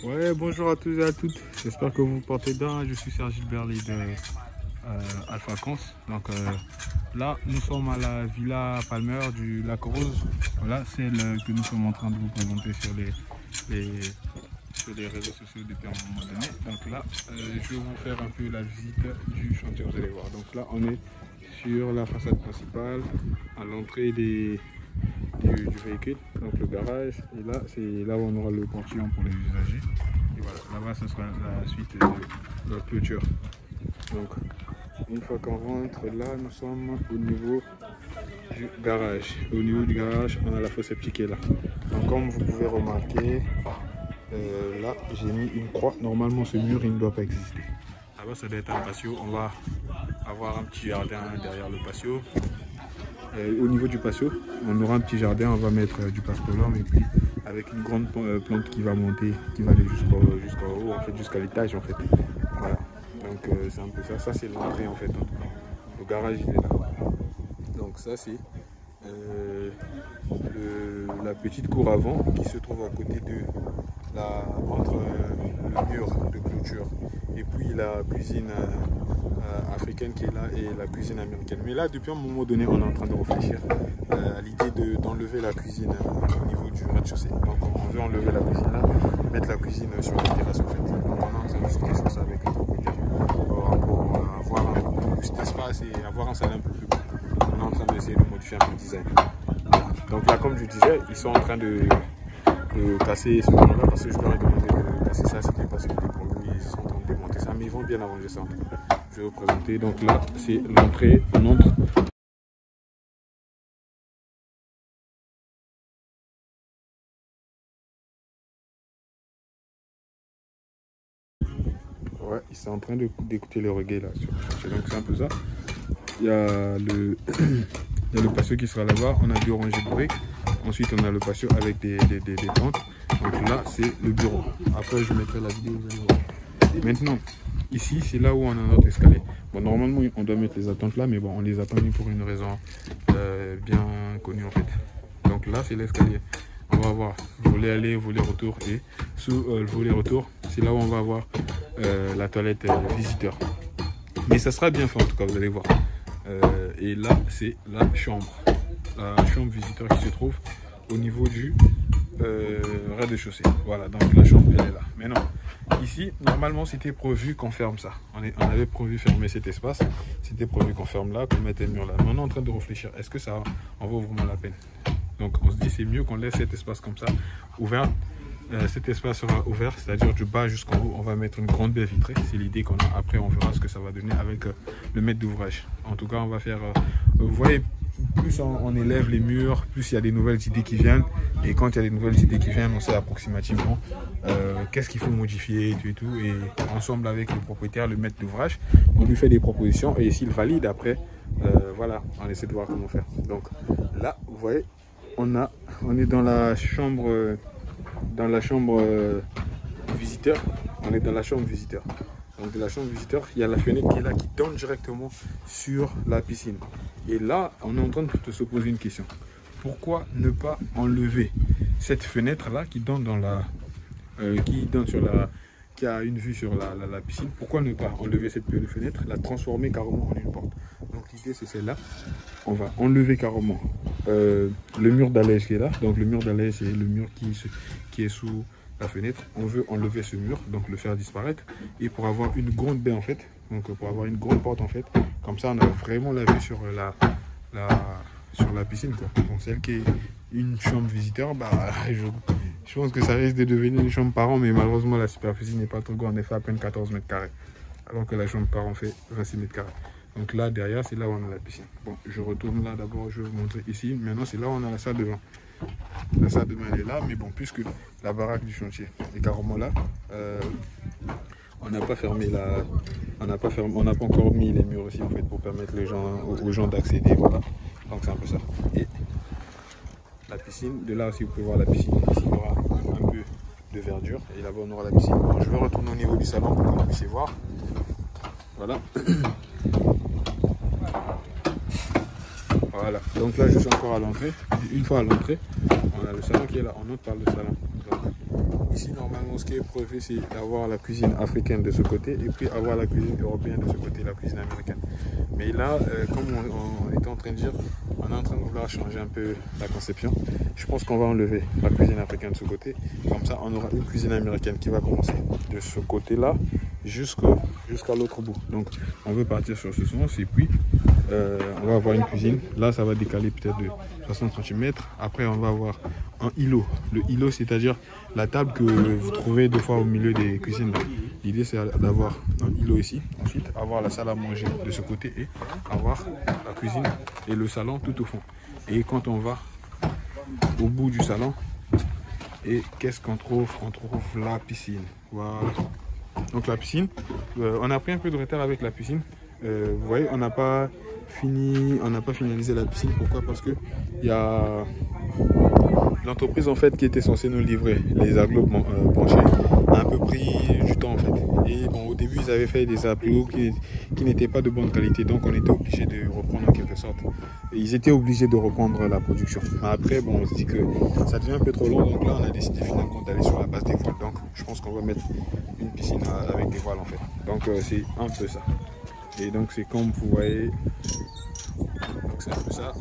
Ouais, bonjour à tous et à toutes. J'espère que vous vous portez bien. Je suis Serge Berly de Alpha Cons. Donc là, nous sommes à la Villa Palmer du Lac Rose. Voilà, celle que nous sommes en train de vous présenter sur les réseaux sociaux depuis un moment donné. Donc là, je vais vous faire un peu la visite du chantier, vous allez voir. Donc là, on est sur la façade principale, à l'entrée du véhicule, donc le garage. Et là, c'est là où on aura le portillon pour les usagers. Et voilà, là-bas, ce sera la suite de la clôture. Donc, une fois qu'on rentre là, nous sommes au niveau du garage. Au niveau du garage, on a la fosse septique qui est là. Donc, comme vous pouvez remarquer, là, j'ai mis une croix. Normalement, ce mur, il ne doit pas exister. Là-bas, ça doit être un patio. On va avoir un petit jardin derrière le patio. Au niveau du patio, on aura un petit jardin, on va mettre du paspalum et puis avec une grande plante qui va monter, qui va aller jusqu'en haut, en fait, jusqu'à l'étage en fait. Voilà, donc c'est un peu ça. Ça c'est l'entrée en fait, en tout cas. Le garage il est là. Donc ça c'est la petite cour avant qui se trouve à côté de entre le mur de clôture et puis la cuisine africaine qui est là et la cuisine américaine. Mais là, depuis un moment donné, on est en train de réfléchir à l'idée d'enlever la cuisine au niveau du rez-de-chaussée. Donc on veut enlever la cuisine là, mettre la cuisine sur la terrasse en fait. Donc on est en train de discuter sur ça avec le propriétaire pour avoir un peu plus d'espace et avoir un salon un peu plus grand. On est en train d'essayer de modifier un peu le design. Donc là, comme je disais, ils sont en train de casser ce mur là parce que je leur ai demandé de casser ça, c'était parce que pour lui ils sont en train de démonter ça, mais ils vont bien arranger ça en tout cas. Je vais vous présenter, donc là c'est l'entrée, on entre. Ouais, ils sont en train d'écouter le reggae là sur le chantier, donc c'est un peu ça. Il y a le, il y a le patio qui sera là-bas, on a 2 rangées de briques. Ensuite on a le patio avec des pentes. Donc là c'est le bureau. Après je mettrai la vidéo, vous allez voir. Maintenant, ici, c'est là où on a notre escalier. Bon, normalement, on doit mettre les attentes là, mais bon, on les a pas mis pour une raison bien connue en fait. Donc là, c'est l'escalier. On va avoir volet aller, volet retour. Et sous le volet retour, c'est là où on va avoir la toilette visiteur. Mais ça sera bien fait en tout cas, vous allez voir. Et là, c'est la chambre. La chambre visiteur qui se trouve au niveau du rez-de-chaussée. Voilà, donc la chambre, elle est là. Maintenant, ici, normalement, c'était prévu qu'on ferme ça. On avait prévu fermer cet espace. C'était prévu qu'on ferme là, qu'on mette un mur là. Mais on est en train de réfléchir. Est-ce que ça en vaut vraiment la peine? Donc, on se dit c'est mieux qu'on laisse cet espace comme ça, ouvert. Cet espace sera ouvert, c'est-à-dire du bas jusqu'en haut. On va mettre une grande baie vitrée. C'est l'idée qu'on a. Après, on verra ce que ça va donner avec le maître d'ouvrage. En tout cas, on va faire... vous voyez, plus on élève les murs, plus il y a des nouvelles idées qui viennent. Et quand il y a des nouvelles idées qui viennent, on sait approximativement qu'est-ce qu'il faut modifier et tout. Et ensemble avec le propriétaire, le maître d'ouvrage, on lui fait des propositions. Et s'il valide après, voilà, on essaie de voir comment faire. Donc là, vous voyez, on est dans la chambre... visiteur. On est dans la chambre visiteur. Donc de la chambre visiteur, il y a la fenêtre qui est là, qui donne directement sur la piscine. Et là, on est en train de se poser une question. Pourquoi ne pas enlever cette fenêtre-là qui donne dans la... qui a une vue sur la piscine? Pourquoi ne pas enlever cette fenêtre, la transformer carrément en une porte? Donc l'idée c'est celle-là. On va enlever carrément le mur d'allège qui est là. Donc le mur d'allège, c'est le mur qui est sous la fenêtre. On veut enlever ce mur, donc le faire disparaître. Et pour avoir une grande baie en fait, donc pour avoir une grande porte en fait, comme ça on a vraiment la vue sur la piscine quoi. Donc celle qui est une chambre visiteur, bah je pense que ça risque de devenir une chambre parent, mais malheureusement la superficie n'est pas trop grande, elle fait à peine 14 mètres carrés, alors que la chambre parent fait 26 mètres carrés. Donc là derrière c'est là où on a la piscine. Bon, je retourne là d'abord, je vais vous montrer ici. Maintenant c'est là où on a la salle de bain. La salle de bain elle est là, mais bon, puisque la baraque du chantier est carrément là, on n'a pas fermé on n'a pas encore mis les murs aussi en fait pour permettre aux gens d'accéder, voilà. Donc c'est un peu ça. Et la piscine, de là aussi vous pouvez voir la piscine. Ici il y aura un peu de verdure et là-bas on aura la piscine. Bon, je vais retourner au niveau du salon pour que vous puissiez voir. Voilà. Voilà, donc là je suis encore à l'entrée. Une fois à l'entrée, on a le salon qui est là, on entre par le salon. Donc ici normalement ce qui est prévu, c'est d'avoir la cuisine africaine de ce côté et puis avoir la cuisine européenne de ce côté, la cuisine américaine. Mais là, comme on était en train de dire, on est en train de vouloir changer un peu la conception. Je pense qu'on va enlever la cuisine africaine de ce côté. Comme ça, on aura une cuisine américaine qui va commencer de ce côté-là jusqu'à l'autre bout. Donc, on veut partir sur ce sens et puis on va avoir une cuisine. Là, ça va décaler peut-être de 60 cm. Après, on va avoir un îlot. Le îlot, c'est-à-dire la table que vous trouvez deux fois au milieu des cuisines. L'idée, c'est d'avoir un îlot ici. Ensuite, avoir la salle à manger de ce côté et avoir la cuisine et le salon tout au fond. Et quand on va au bout du salon, et qu'est-ce qu'on trouve? On trouve la piscine. Voilà. Donc la piscine, on a pris un peu de retard avec la piscine. Vous voyez, on n'a pas finalisé la piscine. Pourquoi? Parce que il y a l'entreprise en fait qui était censée nous livrer les aglos branchés a un peu pris du temps en fait. Et bon, au début ils avaient fait des aglos qui n'étaient pas de bonne qualité, donc on était obligé de reprendre en quelque sorte. Et ils étaient obligés de reprendre la production. Mais après, bon, on se dit que ça devient un peu trop long, donc là on a décidé finalement d'aller sur la base des voiles. Donc je pense qu'on va mettre une piscine avec des voiles en fait. Donc c'est un peu ça. Et donc c'est comme vous voyez, donc c'est un peu ça.